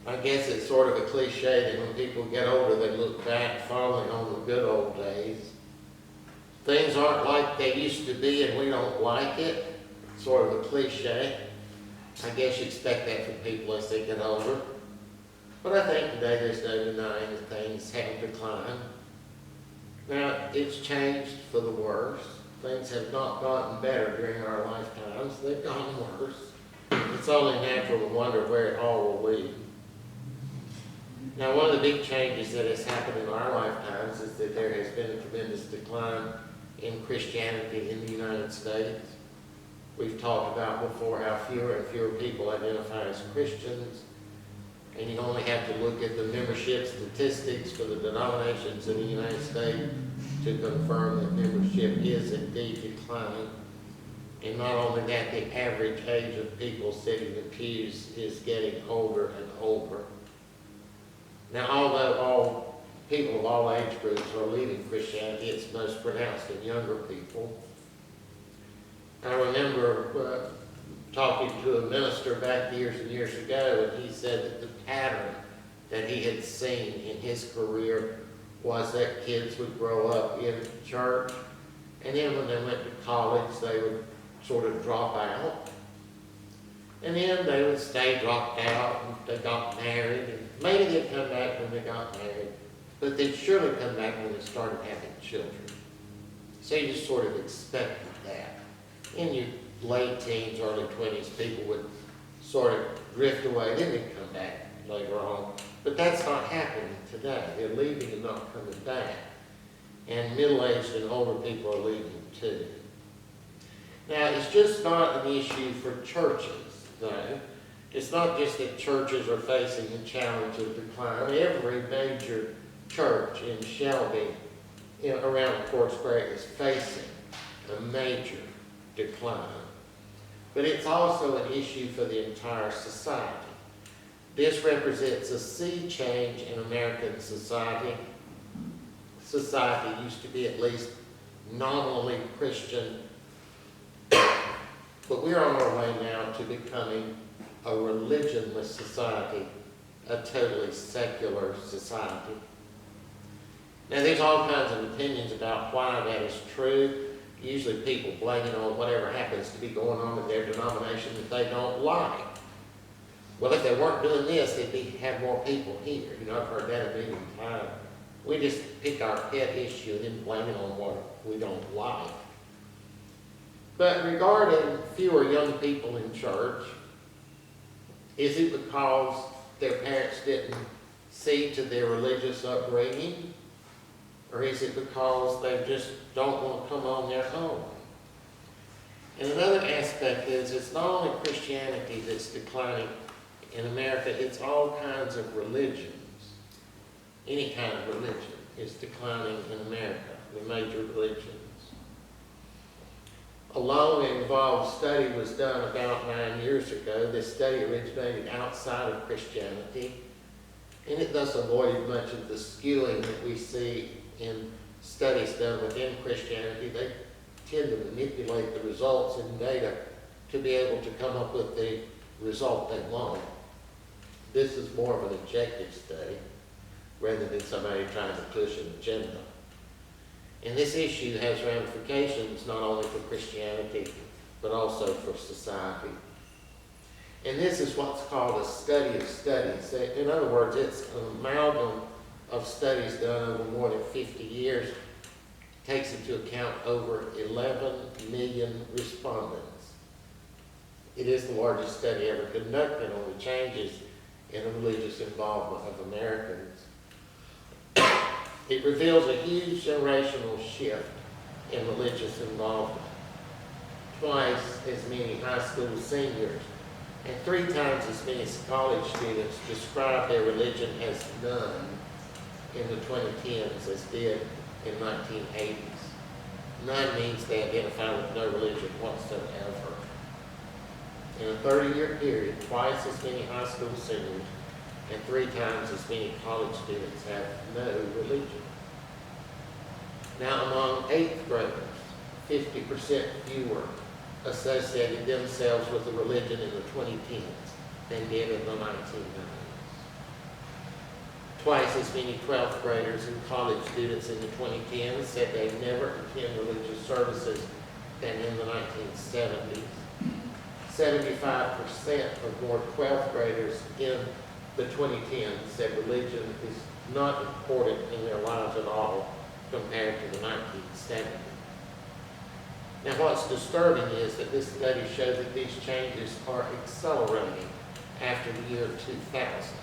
I guess it's sort of a cliche that when people get older, they look back fondly on the good old days. Things aren't like they used to be and we don't like it. Sort of a cliche. I guess you expect that from people as they get older. But I think today there's no denying that things have declined. Now, it's changed for the worse. Things have not gotten better during our lifetimes. They've gotten worse. It's only natural to wonder where it all will lead. Now, one of the big changes that has happened in our lifetimes is that there has been a tremendous decline in Christianity in the United States. We've talked about before how fewer and fewer people identify as Christians, and you only have to look at the membership statistics for the denominations in the United States to confirm that membership is indeed declining. And not only that, the average age of people sitting in pews is getting older and older. Now, although all people of all age groups are leaving Christianity, it's most pronounced in younger people. I remember talking to a minister back years and years ago, and he said that the pattern that he had seen in his career was that kids would grow up in church, and then when they went to college, they would sort of drop out. And then they would stay dropped out, and they got married, and maybe they'd come back when they got married, but they'd surely come back when they started having children. So you just sort of expected that. In your late teens, early 20s, people would sort of drift away, then they'd come back later on. But that's not happening today. They're leaving and not coming back. And middle-aged and older people are leaving too. Now, it's just not an issue for churches, though. It's not just that churches are facing the challenge of decline. Every major church in Shelby, around Foursquare, is facing a major decline. But it's also an issue for the entire society. This represents a sea change in American society. Society used to be at least nominally Christian, but we're on our way now to becoming a religionless society, a totally secular society. Now, there's all kinds of opinions about why that is true. Usually people blame it on whatever happens to be going on in their denomination that they don't like. Well, if they weren't doing this, they'd have more people here. I've heard that a million times. We just pick our pet issue and then blame it on what we don't like. But regarding fewer young people in church, is it because their parents didn't see to their religious upbringing? Or is it because they just don't want to come on their own? And another aspect is it's not only Christianity that's declining in America, it's all kinds of religions. Any kind of religion is declining in America, the major religions. A long-involved study was done about 9 years ago. This study originated outside of Christianity, and it thus avoided much of the skewing that we see in studies done within Christianity. They tend to manipulate the results in data to be able to come up with the result they want. This is more of an objective study rather than somebody trying to push an agenda. And this issue has ramifications not only for Christianity, but also for society. And this is what's called a study of studies. In other words, it's an amalgam of studies done over more than 50 years. It takes into account over 11 million respondents. It is the largest study ever conducted on the changes in the religious involvement of Americans. It reveals a huge generational shift in religious involvement. Twice as many high school seniors and 3 times as many college students describe their religion as none in the 2010s as did in 1980s. None means they identify with no religion whatsoever. In a 30-year period, twice as many high school seniors and 3 times as many college students have no religion. Now, among 8th graders, 50% fewer associated themselves with a religion in the 2010s than did in the 1990s. Twice as many 12th graders and college students in the 2010s said they never attend religious services than in the 1970s. 75% of more 12th graders in the 2010s said religion is not important in their lives at all compared to the 1970s. Now what's disturbing is that this study shows that these changes are accelerating after the year 2000.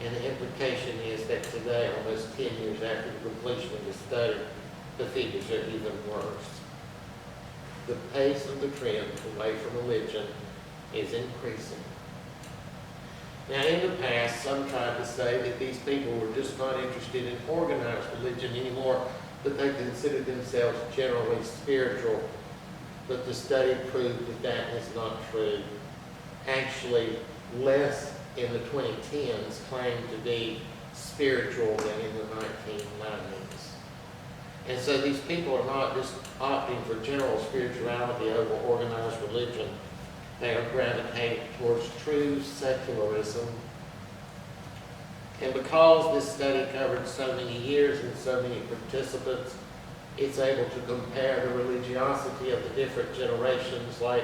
And the implication is that today, almost 10 years after the completion of the study, the figures are even worse. The pace of the trend away from religion is increasing. Now, in the past, some tried to say that these people were just not interested in organized religion anymore, but they considered themselves generally spiritual. But the study proved that that is not true. Actually, less in the 2010s claimed to be spiritual than in the 1990s. And so these people are not just opting for general spirituality over organized religion. They are gravitating towards true secularism. And because this study covered so many years and so many participants, it's able to compare the religiosity of the different generations like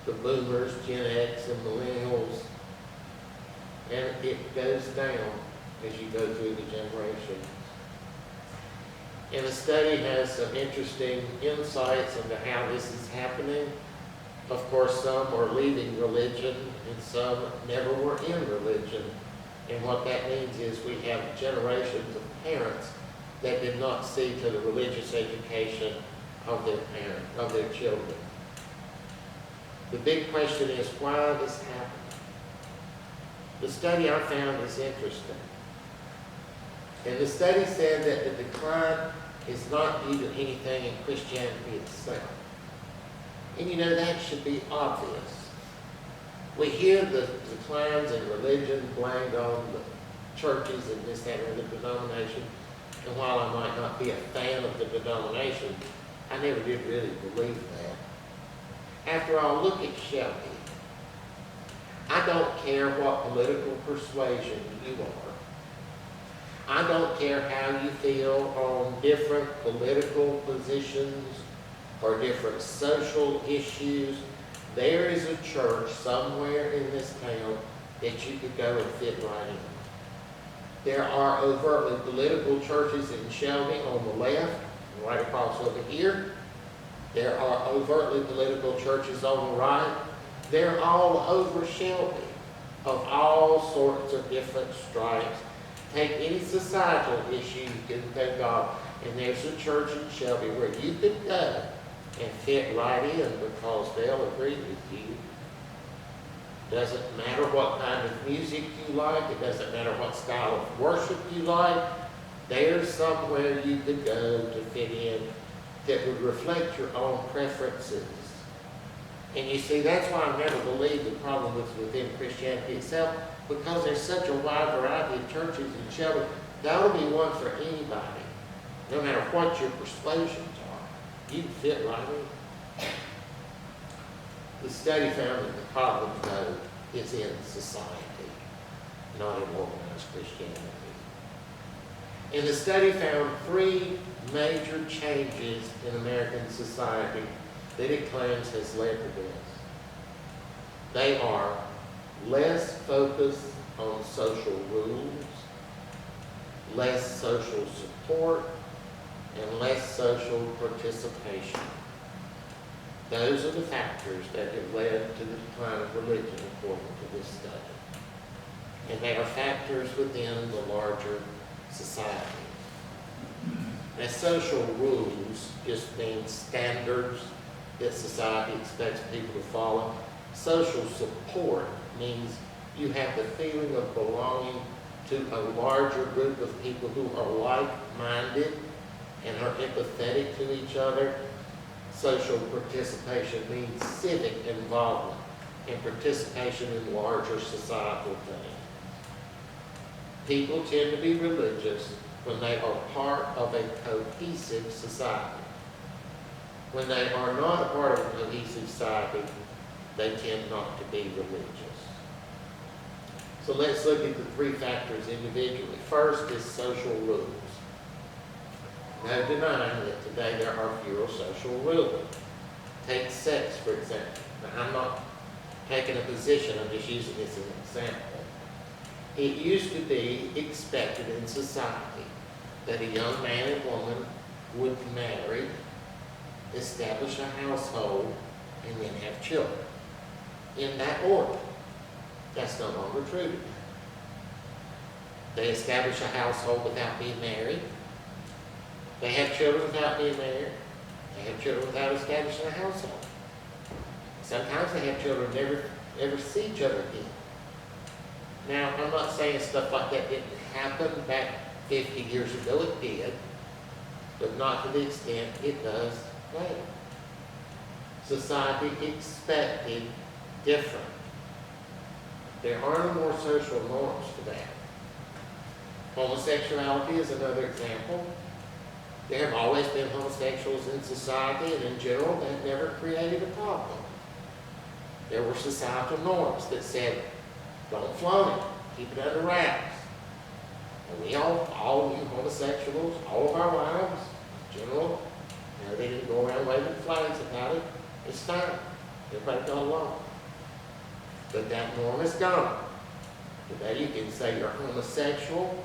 the boomers, Gen X, and millennials. And it goes down as you go through the generations. And the study has some interesting insights into how this is happening. Of course, some are leaving religion and some never were in religion. And what that means is we have generations of parents that did not see to the religious education of their children. The big question is why this happened. The study I found is interesting. And the study said that the decline is not due to anything in Christianity itself. And you know, that should be obvious. We hear the declines in religion blamed on the churches and this, that, or the denomination. And while I might not be a fan of the denomination, I never did really believe that. After all, look at Shelby. I don't care what political persuasion you are. I don't care how you feel on different political positions or different social issues. There is a church somewhere in this town that you could go and fit right in. There are overtly political churches in Shelby on the left, right across over here. There are overtly political churches on the right. They're all over Shelby, of all sorts of different stripes. Take any societal issue you can think of, and there's a church in Shelby where you could go and fit right in because they'll agree with you. Doesn't matter what kind of music you like. It doesn't matter what style of worship you like. There's somewhere you could go to fit in that would reflect your own preferences. And you see, that's why I never believed the problem was within Christianity itself, because there's such a wide variety of churches in Shelby. That'll be one for anybody, no matter what your persuasions are. You can fit right in. The study found that the problem, though, is in society, not in organized Christianity. And the study found 3 major changes in American society that it claims has led to this. They are less focus on social rules, less social support, and less social participation. Those are the factors that have led to the decline of religion according to this study. And they are factors within the larger society. Now, social rules just mean standards that society expects people to follow. Social support means you have the feeling of belonging to a larger group of people who are like-minded and are empathetic to each other. Social participation means civic involvement and participation in larger societal things. People tend to be religious when they are part of a cohesive society. When they are not a part of a cohesive society, they tend not to be religious. So let's look at the three factors individually. First is social rules. No denying that today there are fewer social rules. Take sex, for example. Now, I'm not taking a position, I'm just using this as an example. It used to be expected in society that a young man and woman would marry, establish a household, and then have children. In that order. That's no longer true today. They establish a household without being married. They have children without being married. They have children without establishing a household. Sometimes they have children who never see each other again. Now, I'm not saying stuff like that didn't happen back 50 years ago. It did, but not to the extent it does now. Society expected different. There are no more social norms today. Homosexuality is another example. There have always been homosexuals in society, and in general, they've never created a problem. There were societal norms that said, don't flaunt it, keep it under wraps. And we all knew homosexuals, all of our wives, in general, they didn't go around waving flags about it. It's fine. Everybody got along. But that norm is gone. Today you can say you're homosexual,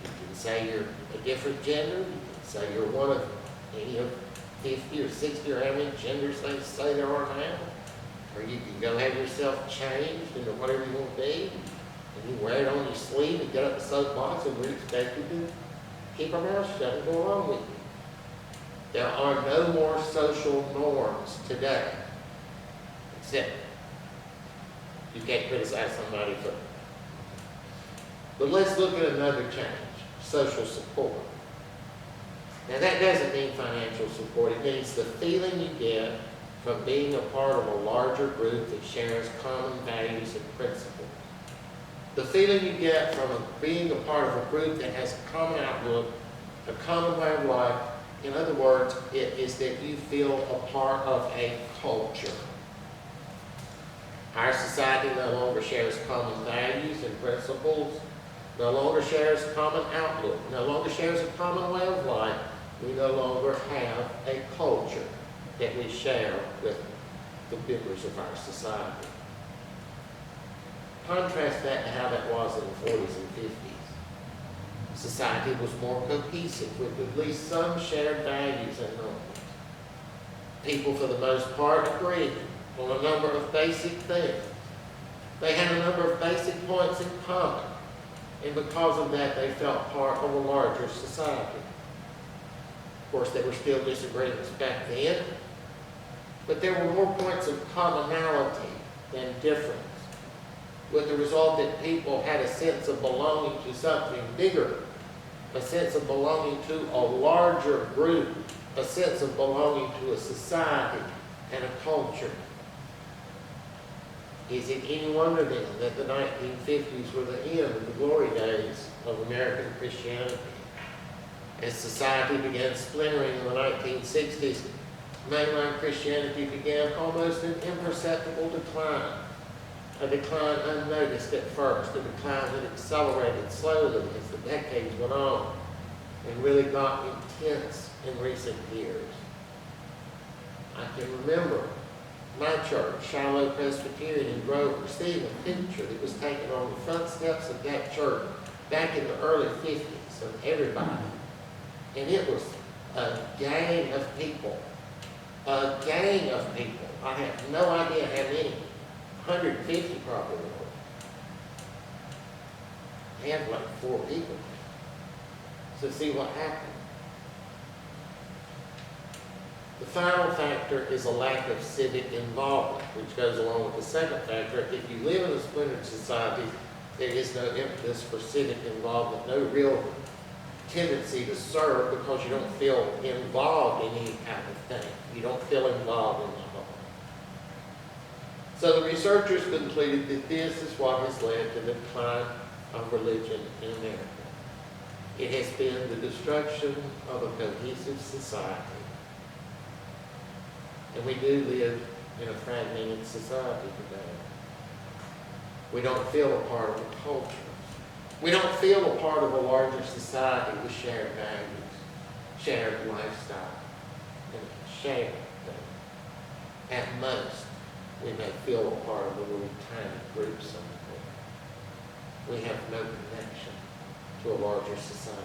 you can say you're a different gender, you can say you're one of any of 50 or 60 or how many genders they say there are now. Or you can go have yourself changed into whatever you want to be, and you wear it on your sleeve and get up the soapbox, and we're expected to keep our mouths shut and go along with you. There are no more social norms today, except you can't criticize somebody for it. But let's look at another change, social support. Now that doesn't mean financial support, it means the feeling you get from being a part of a larger group that shares common values and principles. The feeling you get from being a part of a group that has a common outlook, a common way of life. In other words, it is that you feel a part of a culture. Our society no longer shares common values and principles, no longer shares a common outlook, no longer shares a common way of life. We no longer have a culture that we share with the members of our society. Contrast that to how that was in the 40s and 50s. Society was more cohesive with at least some shared values and norms. People, for the most part, agreed on a number of basic things. They had a number of basic points in common, and because of that, they felt part of a larger society. Of course, there were still disagreements back then, but there were more points of commonality than difference, with the result that people had a sense of belonging to something bigger, a sense of belonging to a larger group, a sense of belonging to a society and a culture. Is it any wonder then that the 1950s were the end of the glory days of American Christianity? As society began splintering in the 1960s, mainline Christianity began almost an imperceptible decline. A decline unnoticed at first, a decline that accelerated slowly as the decades went on and really got intense in recent years. I can remember my church, Shiloh Presbyterian in Grove, received a picture that was taken on the front steps of that church back in the early 50s of everybody. And it was a gang of people. A gang of people. I have no idea how many. 150 probably were. They had like 4 people. So see what happened. The final factor is a lack of civic involvement, which goes along with the second factor. If you live in a splintered society, there is no impetus for civic involvement, no real tendency to serve because you don't feel involved in any kind of thing. You don't feel involved in the whole. So the researchers concluded that this is what has led to the decline of religion in America. It has been the destruction of a cohesive society. And we do live in a fragmented society today. We don't feel a part of a culture. We don't feel a part of a larger society with shared values, shared lifestyle, and shared things. At most, we may feel a part of a little tiny group somewhere. We have no connection to a larger society.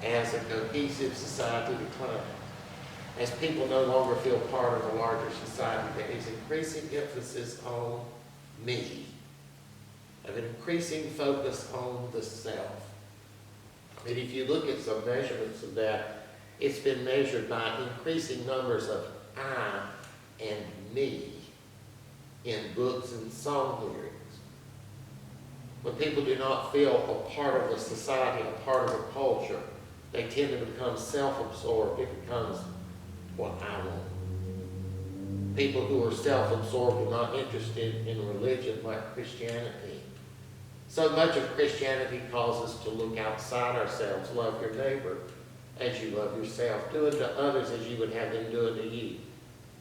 As a cohesive society declines, as people no longer feel part of a larger society, there is increasing emphasis on me, of an increasing focus on the self. And if you look at some measurements of that, it's been measured by increasing numbers of I and me in books and song lyrics. When people do not feel a part of a society, a part of a culture, they tend to become self-absorbed. It becomes what I want. People who are self-absorbed and not interested in religion like Christianity. So much of Christianity calls us to look outside ourselves, love your neighbor as you love yourself, do unto others as you would have them do unto you.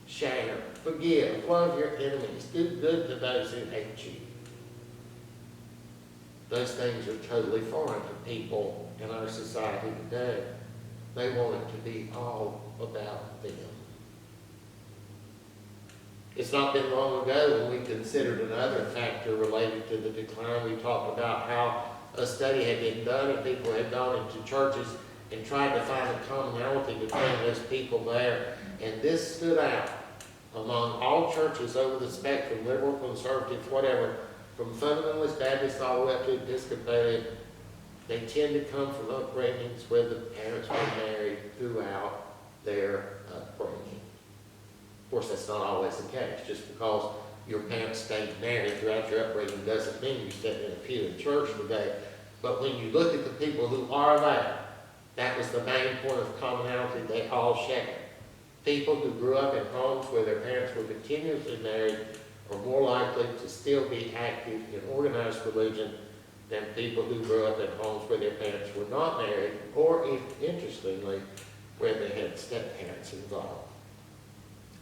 Share, forgive, love your enemies, do good to those who hate you. Those things are totally foreign to people in our society today. They want it to be all about them. It's not been long ago when we considered another factor related to the decline. We talked about how a study had been done and people had gone into churches and tried to find a commonality between those people there. And this stood out among all churches over the spectrum, liberal, conservative, whatever, from fundamentalist Baptists all the way up to Episcopalian. They tend to come from upbringings where the parents were married throughout their upbringing. Of course, that's not always the case. Just because your parents stayed married throughout your upbringing doesn't mean you sit in a pew in church today. But when you look at the people who are there, that was the main point of commonality they all shared. People who grew up in homes where their parents were continuously married are more likely to still be active in organized religion than people who grew up in homes where their parents were not married, or, interestingly, where they had step-parents involved.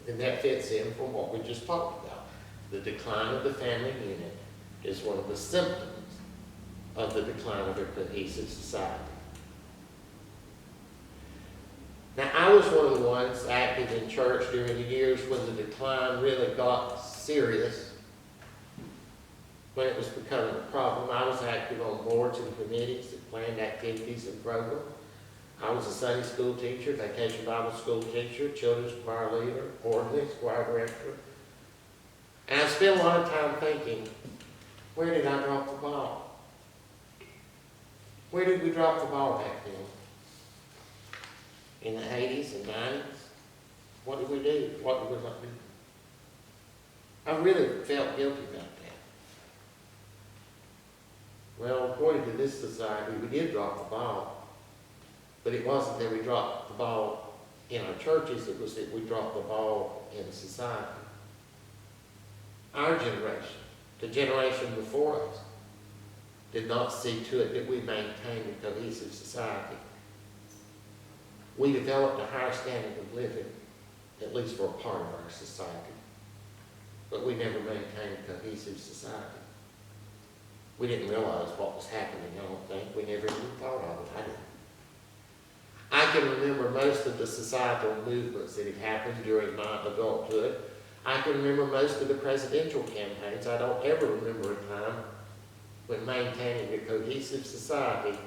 And that fits in from what we just talked about. The decline of the family unit is one of the symptoms of the decline of a cohesive society. Now, I was one of the ones active in church during the years when the decline really got serious, when it was becoming a problem. I was active on boards and committees that planned activities and programs. I was a Sunday school teacher, vacation Bible school teacher, children's choir leader, organist, choir director. And I spent a lot of time thinking, where did I drop the ball? Where did we drop the ball back then? In the 80s and 90s? What did we do? What did we not do? I really felt guilty about that. Well, according to this society, we did drop the ball. But it wasn't that we dropped the ball in our churches, it was that we dropped the ball in society. Our generation, the generation before us, did not see to it that we maintained a cohesive society. We developed a higher standard of living, at least for a part of our society. But we never maintained a cohesive society. We didn't realize what was happening, I don't think. We never even thought of it. I didn't. I can remember most of the societal movements that had happened during my adulthood. I can remember most of the presidential campaigns. I don't ever remember a time when maintaining a cohesive society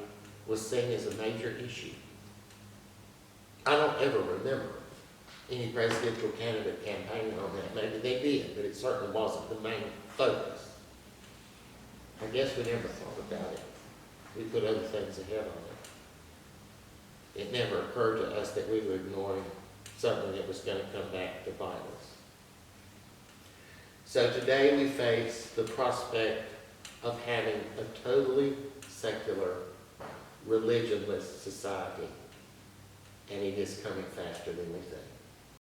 was seen as a major issue. I don't ever remember any presidential candidate campaigning on that. Maybe they did, but it certainly wasn't the main focus. I guess we never thought about it. We put other things ahead of it. It never occurred to us that we were ignoring something that was going to come back to bite us. So today we face the prospect of having a totally secular, religionless society, and it is coming faster than we think.